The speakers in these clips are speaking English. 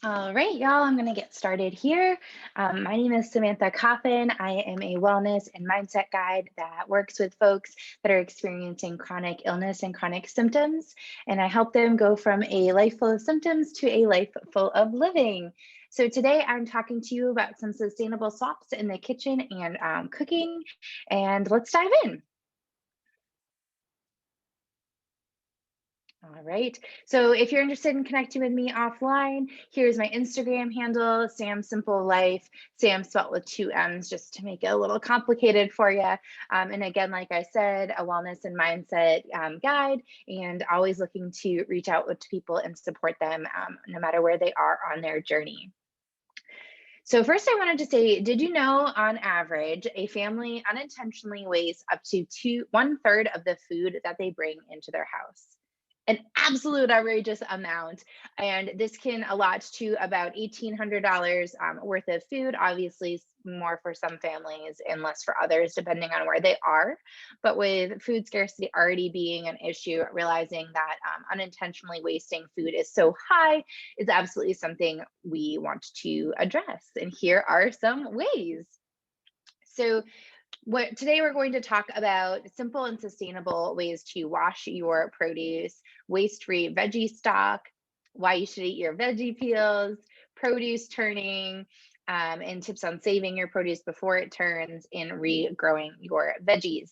All right, y'all, I'm going to get started here. My name is Samantha Coffin. I am a wellness and mindset guide that works with folks that are experiencing chronic illness and chronic symptoms. And I help them go from a life full of symptoms to a life full of living. So today I'm talking to you about some sustainable swaps in the kitchen and cooking. And let's dive in. All right. So if you're interested in connecting with me offline, here's my Instagram handle, Sam Simple Life, Sam spelled with two M's, just to make it a little complicated for you. And again, like I said, a wellness and mindset guide, and always looking to reach out to people and support them no matter where they are on their journey. So first I wanted to say, did you know on average, a family unintentionally wastes up to one third of the food that they bring into their house? An absolute outrageous amount. And this can allot to about $1,800 worth of food, obviously more for some families and less for others, depending on where they are. But with food scarcity already being an issue, realizing that unintentionally wasting food is so high is absolutely something we want to address. And here are some ways. So today we're going to talk about simple and sustainable ways to wash your produce, waste-free veggie stock, why you should eat your veggie peels, produce turning, and tips on saving your produce before it turns, and regrowing your veggies.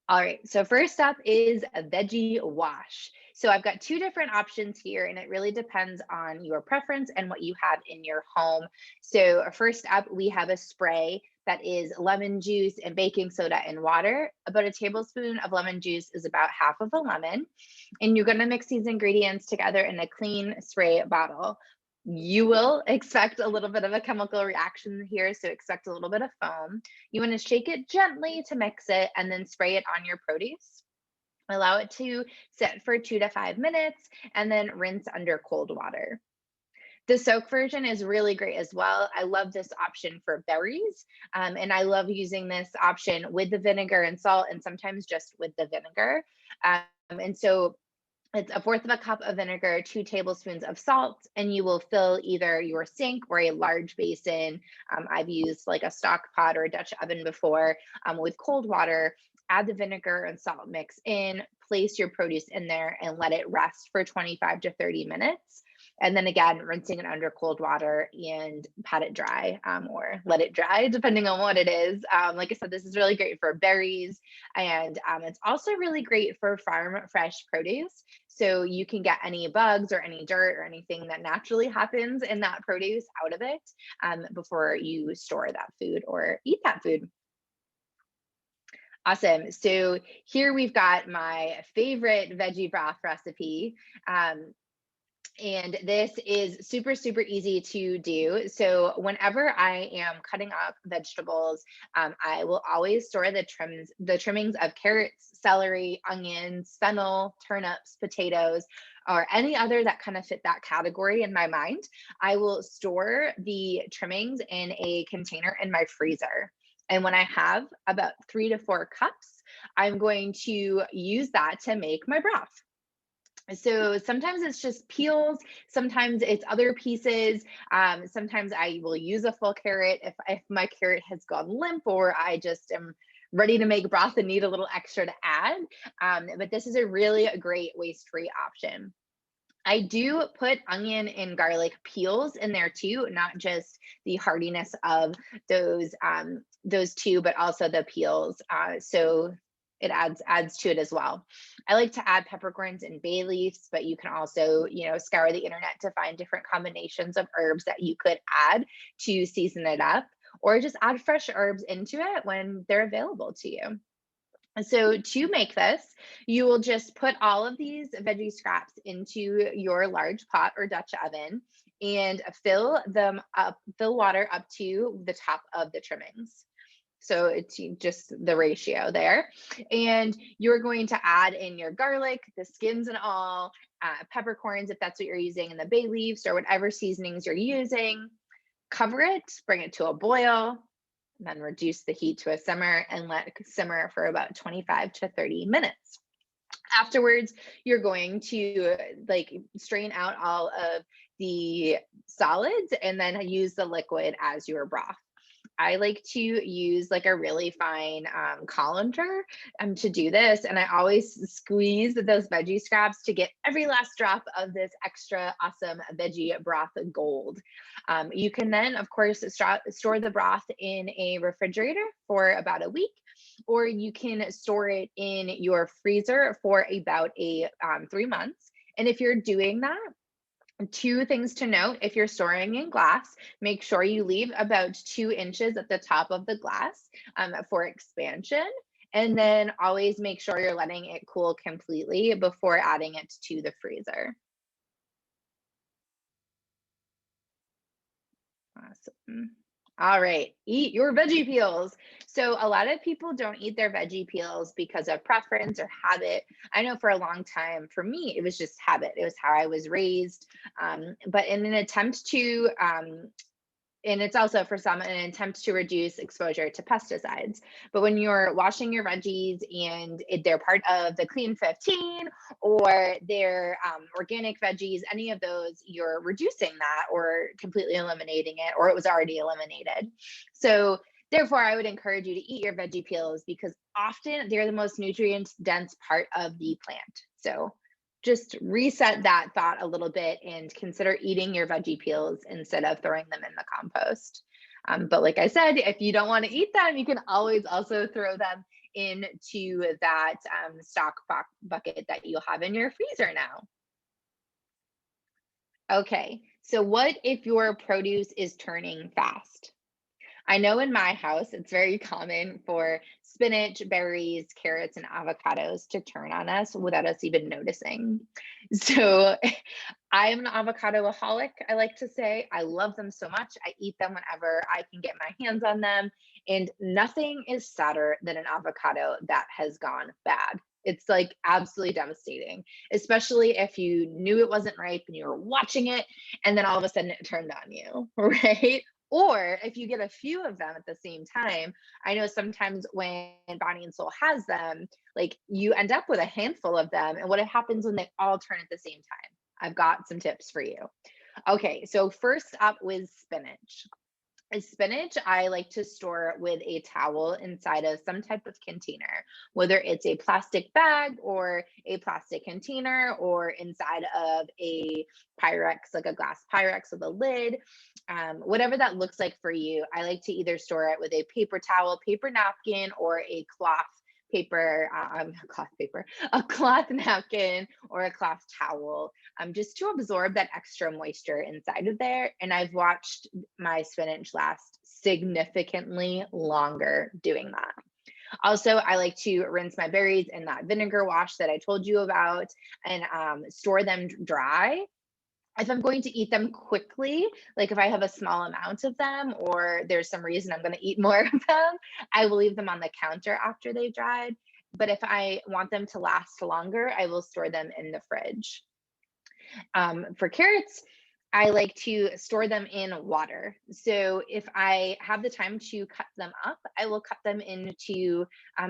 All right, so first up is a veggie wash. So I've got two different options here, and it really depends on your preference and what you have in your home. So first up, we have a spray that is lemon juice and baking soda and water. About a tablespoon of lemon juice is about half of a lemon. And you're gonna mix these ingredients together in a clean spray bottle. You will expect a little bit of a chemical reaction here, so expect a little bit of foam. You want to shake it gently to mix it and then spray it on your produce. Allow it to sit for 2 to 5 minutes and then rinse under cold water. The soak version is really great as well. I love this option for berries, and I love using this option with the vinegar and salt, and sometimes just with the vinegar. And so it's a fourth of a cup of vinegar, 2 tablespoons of salt, and you will fill either your sink or a large basin. I've used like a stock pot or a Dutch oven before with cold water. Add the vinegar and salt mix in, place your produce in there, and let it rest for 25 to 30 minutes. And then again, rinsing it under cold water and pat it dry or let it dry, depending on what it is. Like I said, this is really great for berries, and it's also really great for farm fresh produce. So you can get any bugs or any dirt or anything that naturally happens in that produce out of it before you store that food or eat that food. Awesome. So here we've got my favorite veggie broth recipe. And this is super, super easy to do. So whenever I am cutting up vegetables, I will always store the trimmings of carrots, celery, onions, fennel, turnips, potatoes, or any other that kind of fit that category in my mind. I will store the trimmings in a container in my freezer. And when I have about 3 to 4 cups, I'm going to use that to make my broth. So sometimes it's just peels, sometimes it's other pieces. Sometimes I will use a full carrot if my carrot has gone limp or I just am ready to make broth and need a little extra to add. But this is a really great waste-free option. I do put onion and garlic peels in there too, not just the hardiness of those two, but also the peels. So it adds to it as well. I like to add peppercorns and bay leaves, but you can also, scour the internet to find different combinations of herbs that you could add to season it up, or just add fresh herbs into it when they're available to you. So to make this, you will just put all of these veggie scraps into your large pot or Dutch oven and fill water up to the top of the trimmings. So it's just the ratio there. And you're going to add in your garlic, the skins and all, peppercorns, if that's what you're using, and the bay leaves or whatever seasonings you're using. Cover it, bring it to a boil, and then reduce the heat to a simmer and let it simmer for about 25 to 30 minutes. Afterwards, you're going to strain out all of the solids and then use the liquid as your broth. I like to use like a really fine colander to do this. And I always squeeze those veggie scraps to get every last drop of this extra awesome veggie broth gold. You can then, of course, store the broth in a refrigerator for about a week, or you can store it in your freezer for about 3 months. And if you're doing that, two things to note: if you're storing in glass, make sure you leave about 2 inches at the top of the glass for expansion. And then always make sure you're letting it cool completely before adding it to the freezer. Awesome. All right, eat your veggie peels. So a lot of people don't eat their veggie peels because of preference or habit. I know for a long time, for me, it was just habit. It was how I was raised. But in an attempt to and it's also for some an attempt to reduce exposure to pesticides. But when you're washing your veggies and they're part of the Clean 15 or they're organic veggies, any of those, you're reducing that or completely eliminating it, or it was already eliminated. So therefore, I would encourage you to eat your veggie peels because often they're the most nutrient dense part of the plant. So just reset that thought a little bit and consider eating your veggie peels instead of throwing them in the compost. But like I said, if you don't want to eat them, you can always also throw them into that stock bucket that you'll have in your freezer now. Okay, so what if your produce is turning fast? I know in my house, it's very common for spinach, berries, carrots, and avocados to turn on us without us even noticing. So I am an avocado-aholic, I like to say. I love them so much. I eat them whenever I can get my hands on them. And nothing is sadder than an avocado that has gone bad. It's like absolutely devastating, especially if you knew it wasn't ripe and you were watching it and then all of a sudden it turned on you, right? Or if you get a few of them at the same time, I know sometimes when Bonnie and Soul has them, like you end up with a handful of them. And what happens when they all turn at the same time? I've got some tips for you. Okay, so first up with spinach. Spinach, I like to store with a towel inside of some type of container, whether it's a plastic bag or a plastic container or inside of a Pyrex, like a glass Pyrex with a lid, whatever that looks like for you. I like to either store it with a paper towel, paper napkin, or a cloth a cloth napkin or a cloth towel, just to absorb that extra moisture inside of there. And I've watched my spinach last significantly longer doing that. Also, I like to rinse my berries in that vinegar wash that I told you about and store them dry. If I'm going to eat them quickly, like if I have a small amount of them or there's some reason I'm going to eat more of them, I will leave them on the counter after they've dried. But if I want them to last longer, I will store them in the fridge. For carrots, I like to store them in water. So if I have the time to cut them up, I will cut them into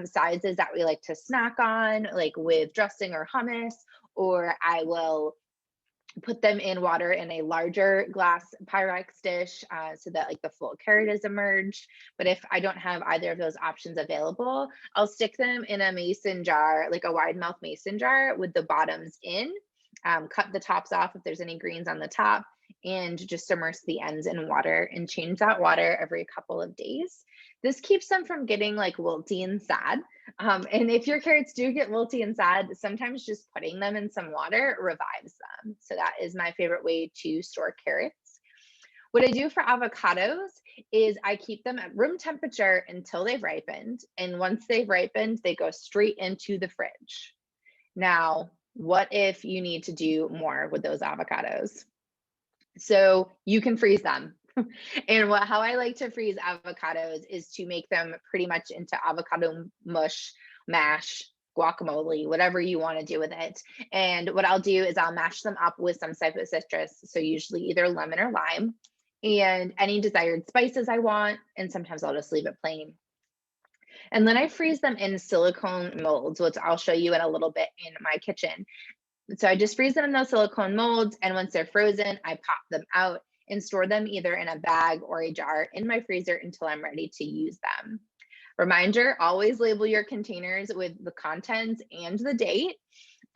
sizes that we like to snack on, like with dressing or hummus, or I will put them in water in a larger glass Pyrex dish so that like the full carrot is immersed. But if I don't have either of those options available, I'll stick them in a mason jar, like a wide mouth mason jar with the bottoms in, cut the tops off if there's any greens on the top, and just immerse the ends in water and change that water every couple of days. This keeps them from getting like wilty and sad. And if your carrots do get wilty and sad, sometimes just putting them in some water revives them. So that is my favorite way to store carrots. What I do for avocados is I keep them at room temperature until they've ripened. And once they've ripened, they go straight into the fridge. Now, what if you need to do more with those avocados? So you can freeze them. And how I like to freeze avocados is to make them pretty much into avocado mush, mash, guacamole, whatever you want to do with it. And what I'll do is I'll mash them up with some type of citrus, so usually either lemon or lime, and any desired spices I want, and sometimes I'll just leave it plain. And then I freeze them in silicone molds, which I'll show you in a little bit in my kitchen. So I just freeze them in those silicone molds, and once they're frozen, I pop them out and store them either in a bag or a jar in my freezer until I'm ready to use them. Reminder, always label your containers with the contents and the date.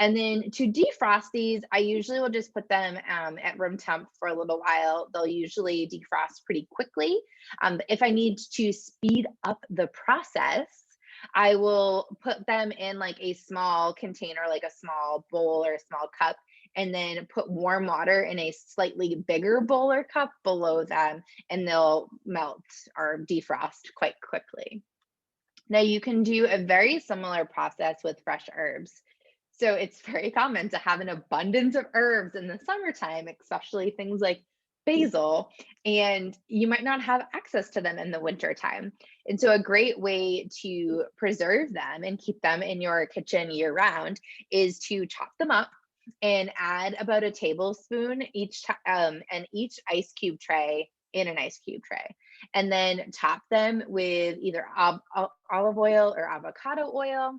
And then to defrost these, I usually will just put them at room temp for a little while. They'll usually defrost pretty quickly. If I need to speed up the process, I will put them in like a small container, like a small bowl or a small cup, and then put warm water in a slightly bigger bowl or cup below them, and they'll melt or defrost quite quickly. Now you can do a very similar process with fresh herbs. So it's very common to have an abundance of herbs in the summertime, especially things like basil, and you might not have access to them in the wintertime. And so a great way to preserve them and keep them in your kitchen year round is to chop them up and add about a tablespoon each and each ice cube tray in an ice cube tray, and then top them with either olive oil or avocado oil.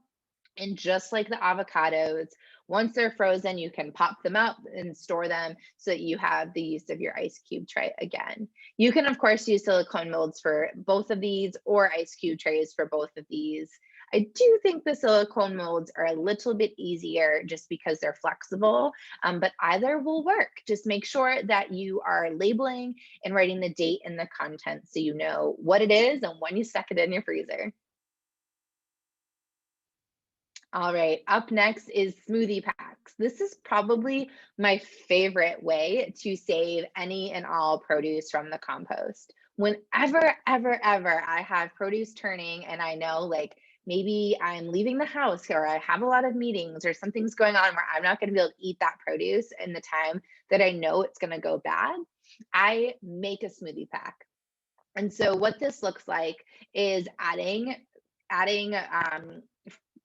And just like the avocados, once they're frozen, you can pop them out and store them so that you have the use of your ice cube tray again. You can, of course, use silicone molds for both of these or ice cube trays for both of these. I do think the silicone molds are a little bit easier just because they're flexible, but either will work. Just make sure that you are labeling and writing the date and the content so you know what it is and when you stuck it in your freezer. All right, up next is smoothie packs. This is probably my favorite way to save any and all produce from the compost. Whenever, ever I have produce turning and I know like maybe I'm leaving the house or I have a lot of meetings or something's going on where I'm not going to be able to eat that produce in the time that I know it's going to go bad, I make a smoothie pack. And so what this looks like is adding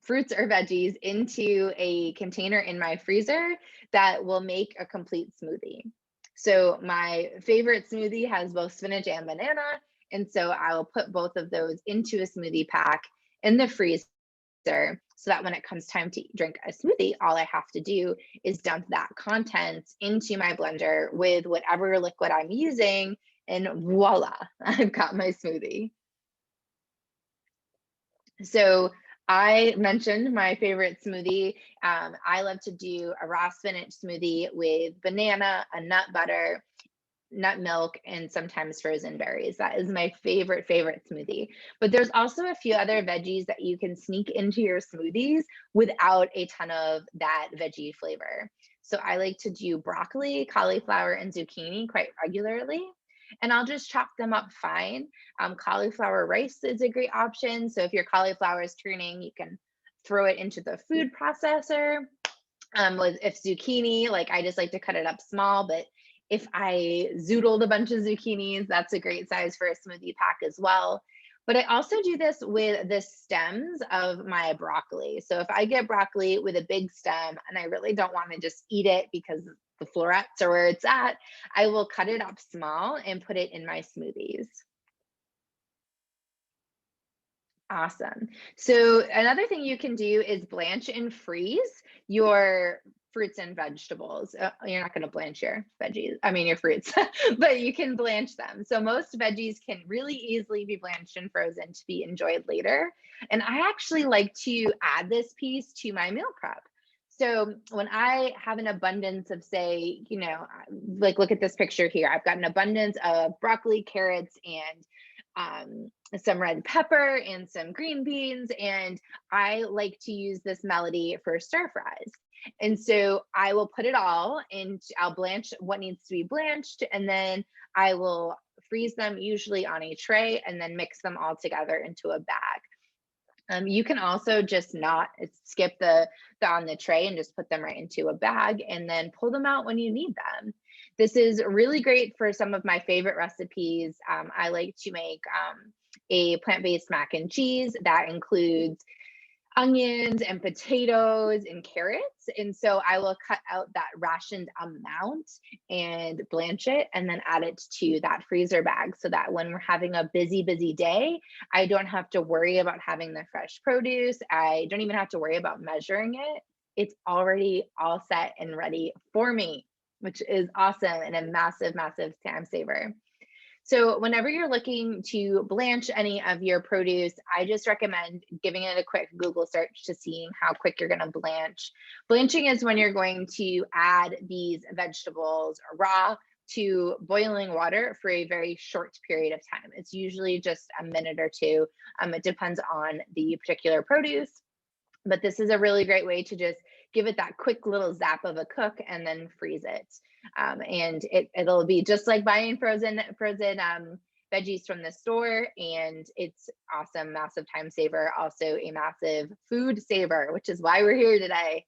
fruits or veggies into a container in my freezer that will make a complete smoothie. So my favorite smoothie has both spinach and banana. And so I will put both of those into a smoothie pack in the freezer so that when it comes time to drink a smoothie, all I have to do is dump that contents into my blender with whatever liquid I'm using, and voila, I've got my smoothie. So I mentioned my favorite smoothie. I love to do a raw spinach smoothie with banana, a nut butter, nut milk, and sometimes frozen berries. That is my favorite smoothie. But there's also a few other veggies that you can sneak into your smoothies without a ton of that veggie flavor. So I like to do broccoli, cauliflower, and zucchini quite regularly. And I'll just chop them up fine. Cauliflower rice is a great option. So if your cauliflower is turning, you can throw it into the food processor. If zucchini, like I just like to cut it up small, but if I zoodled a bunch of zucchinis, that's a great size for a smoothie pack as well. But I also do this with the stems of my broccoli. So if I get broccoli with a big stem and I really don't want to just eat it because the florets are where it's at, I will cut it up small and put it in my smoothies. Awesome. So another thing you can do is blanch and freeze your fruits and vegetables. You're not going to blanch your veggies, I mean your fruits, but you can blanch them. So most veggies can really easily be blanched and frozen to be enjoyed later. And I actually like to add this piece to my meal prep. So when I have an abundance of, say, like look at this picture here, I've got an abundance of broccoli, carrots, and some red pepper and some green beans. And I like to use this melody for stir fries. And so I will put it all and I'll blanch what needs to be blanched. And then I will freeze them usually on a tray and then mix them all together into a bag. You can also just not skip the on the tray and just put them right into a bag and then pull them out when you need them. This is really great for some of my favorite recipes. I like to make a plant-based mac and cheese that includes onions and potatoes and carrots. And so I will cut out that rationed amount and blanch it and then add it to that freezer bag so that when we're having a busy day, I don't have to worry about having the fresh produce. I don't even have to worry about measuring it. it's already all set and ready for me, which is awesome and a massive, massive time saver. So whenever you're looking to blanch any of your produce, I just recommend giving it a quick Google search to seeing how quick you're going to blanch. Blanching is when you're going to add these vegetables raw to boiling water for a very short period of time. It's usually just a minute or two. It depends on the particular produce. But this is a really great way to just give it that quick little zap of a cook and then freeze it. And it'll be just like buying frozen veggies from the store, and it's awesome, massive time saver, also a massive food saver, which is why we're here today.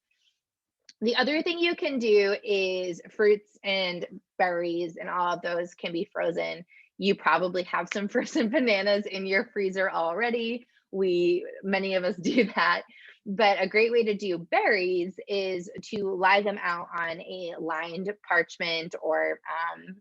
The other thing you can do is fruits and berries, and all of those can be frozen. You probably have some frozen bananas in your freezer already. Many of us do that. But a great way to do berries is to lie them out on a lined parchment or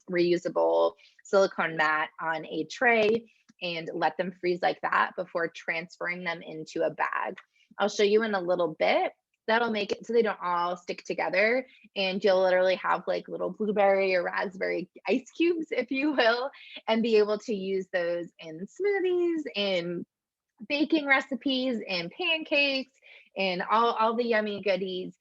reusable silicone mat on a tray and let them freeze like that before transferring them into a bag. I'll show you in a little bit. That'll make it so they don't all stick together, and you'll literally have like little blueberry or raspberry ice cubes, if you will, and be able to use those in smoothies, in baking recipes, and pancakes, and all the yummy goodies,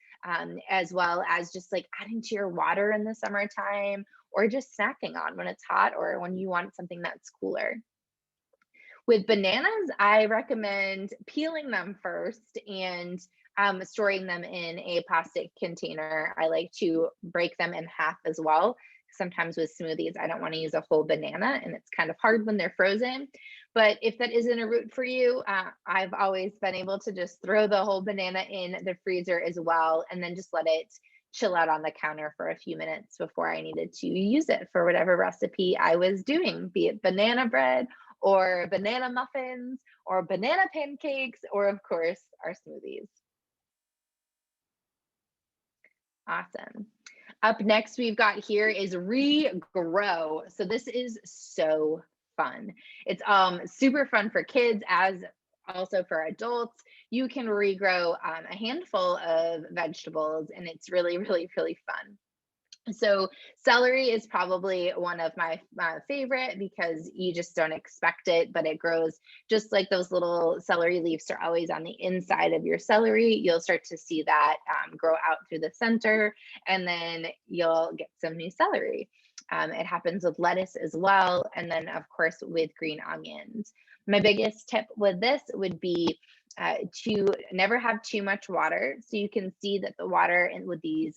as well as just like adding to your water in the summertime, or just snacking on when it's hot or when you want something that's cooler. With bananas, I recommend peeling them first and storing them in a plastic container. I like to break them in half as well. Sometimes with smoothies, I don't want to use a whole banana, and it's kind of hard when they're frozen. But if that isn't a route for you, I've always been able to just throw the whole banana in the freezer as well, and then just let it chill out on the counter for a few minutes before I needed to use it for whatever recipe I was doing, be it banana bread or banana muffins or banana pancakes, or of course, our smoothies. Awesome. Up next, we've got here is regrow. So this is so fun. It's super fun for kids as also for adults. You can regrow a handful of vegetables, and it's really, really, really fun. So celery is probably one of my favorite because you just don't expect it, but it grows just like those little celery leaves are always on the inside of your celery. You'll start to see that grow out through the center, and then you'll get some new celery. It happens with lettuce as well, and then of course with green onions. My biggest tip with this would be to never have too much water. So you can see that the water in with these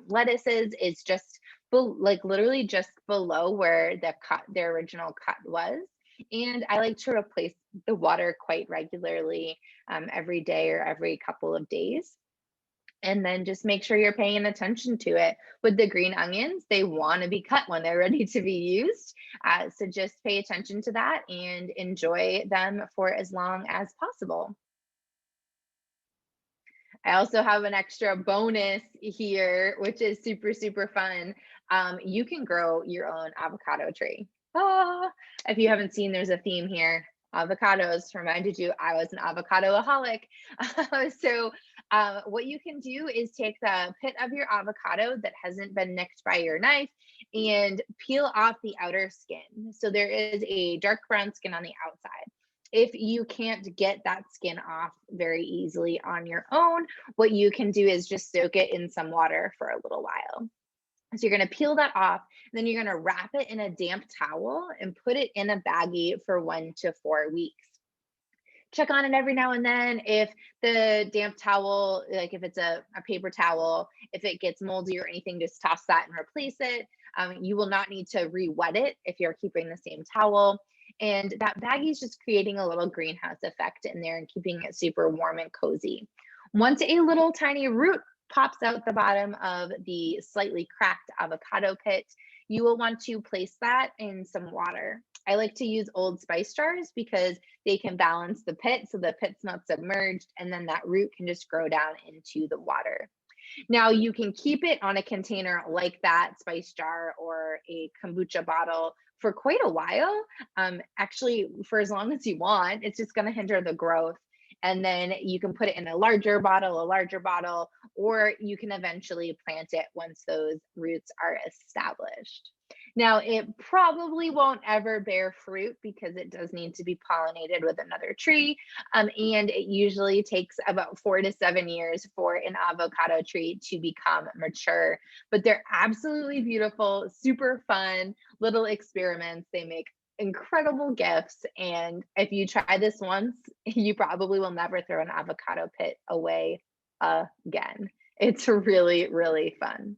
lettuces is just like literally just below where the original cut was. And I like to replace the water quite regularly, every day or every couple of days. And then just make sure you're paying attention to it. With the green onions, they want to be cut when they're ready to be used. So just pay attention to that and enjoy them for as long as possible. I also have an extra bonus here, which is super, super fun. You can grow your own avocado tree. Ah, if you haven't seen, there's a theme here. Avocados reminded you I was an avocado-aholic. What you can do is take the pit of your avocado that hasn't been nicked by your knife and peel off the outer skin. So there is a dark brown skin on the outside. If you can't get that skin off very easily on your own, what you can do is just soak it in some water for a little while. So you're going to peel that off, then you're going to wrap it in a damp towel and put it in a baggie for 1 to 4 weeks. Check on it every now and then. If the damp towel, like if it's a paper towel, if it gets moldy or anything, just toss that and replace it. You will not need to re-wet it if you're keeping the same towel. And that baggie is just creating a little greenhouse effect in there and keeping it super warm and cozy. Once a little tiny root pops out the bottom of the slightly cracked avocado pit, you will want to place that in some water. I like to use Old Spice jars because they can balance the pit so the pit's not submerged, and then that root can just grow down into the water. Now you can keep it on a container like that spice jar or a kombucha bottle for quite a while. Actually, for as long as you want. It's just going to hinder the growth. and then you can put it in a larger bottle, or you can eventually plant it once those roots are established. Now, it probably won't ever bear fruit because it does need to be pollinated with another tree. And it usually takes about 4 to 7 years for an avocado tree to become mature. But they're absolutely beautiful, super fun little experiments. They make incredible gifts. And if you try this once, you probably will never throw an avocado pit away again. It's really, really fun.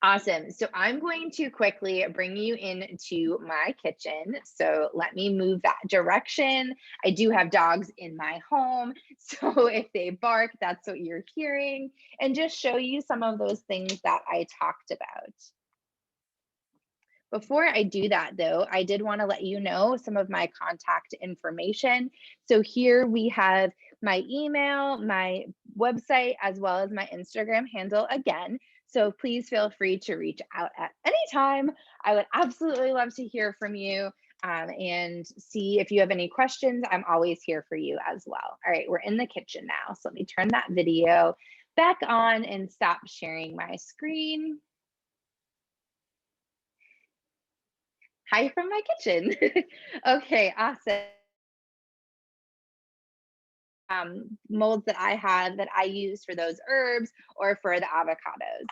Awesome. So I'm going to quickly bring you into my kitchen. So let me move that direction. I do have dogs in my home. So if they bark, that's what you're hearing. And just show you some of those things that I talked about. Before I do that, though, I did want to let you know some of my contact information. So here we have my email, my website, as well as my Instagram handle again. So please feel free to reach out at any time. I would absolutely love to hear from you and see if you have any questions. I'm always here for you as well. All right, we're in the kitchen now. So let me turn that video back on and stop sharing my screen. Hi from my kitchen. Okay, awesome. Molds that I have that I use for those herbs or for the avocados.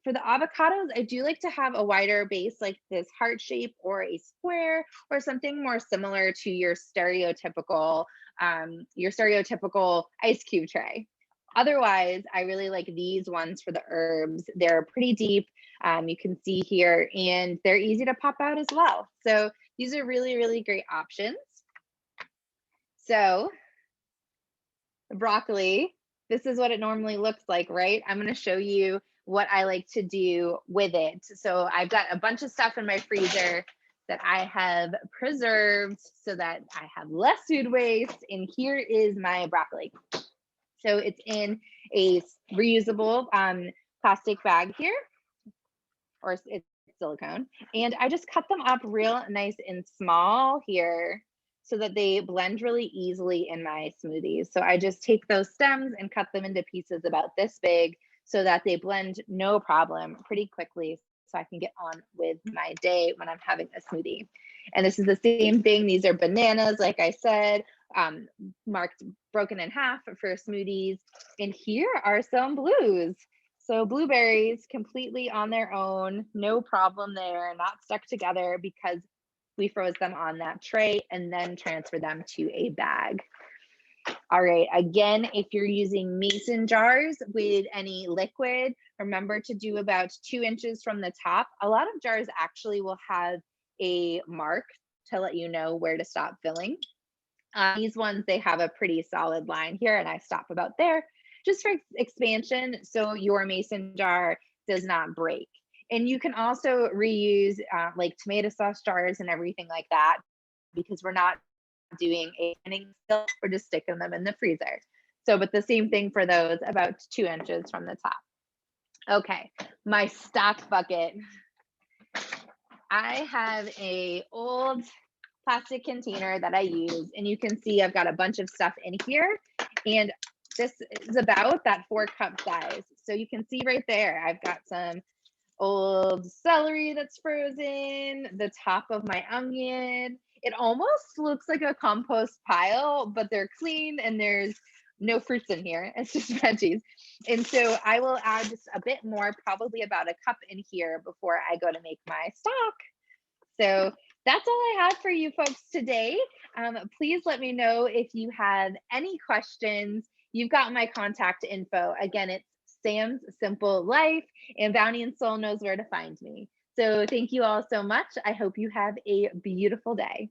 For the avocados, I do like to have a wider base like this heart shape or a square or something more similar to your stereotypical ice cube tray. Otherwise, I really like these ones for the herbs. They're pretty deep. You can see here, and they're easy to pop out as well. So these are really, really great options. So the broccoli, this is what it normally looks like, right? I'm going to show you what I like to do with it. So I've got a bunch of stuff in my freezer that I have preserved so that I have less food waste. And here is my broccoli. So it's in a reusable plastic bag here, or it's silicone. And I just cut them up real nice and small here so that they blend really easily in my smoothies. So I just take those stems and cut them into pieces about this big so that they blend no problem pretty quickly so I can get on with my day when I'm having a smoothie. And this is the same thing. These are bananas, like I said, marked broken in half for smoothies. And here are some blues. So blueberries completely on their own, no problem there, not stuck together because we froze them on that tray and then transfer them to a bag. All right, again, if you're using mason jars with any liquid, remember to do about 2 inches from the top. A lot of jars actually will have a mark to let you know where to stop filling. These ones, they have a pretty solid line here, and I stop about there just for expansion so your mason jar does not break. And you can also reuse like tomato sauce jars and everything like that because we're not doing a canning still, we're just sticking them in the freezer. So, but the same thing for those, about 2 inches from the top. Okay, my stock bucket. I have a old plastic container that I use, and you can see I've got a bunch of stuff in here, and this is about that 4-cup size. So you can see right there, I've got some old celery that's frozen, the top of my onion. It almost looks like a compost pile, but they're clean and there's no fruits in here. It's just veggies. And so I will add just a bit more, probably about a cup in here before I go to make my stock. So that's all I have for you folks today. Please let me know if you have any questions. You've got my contact info. Again, it's Sam's Simple Life, and Bounty and Soul knows where to find me. So thank you all so much. I hope you have a beautiful day.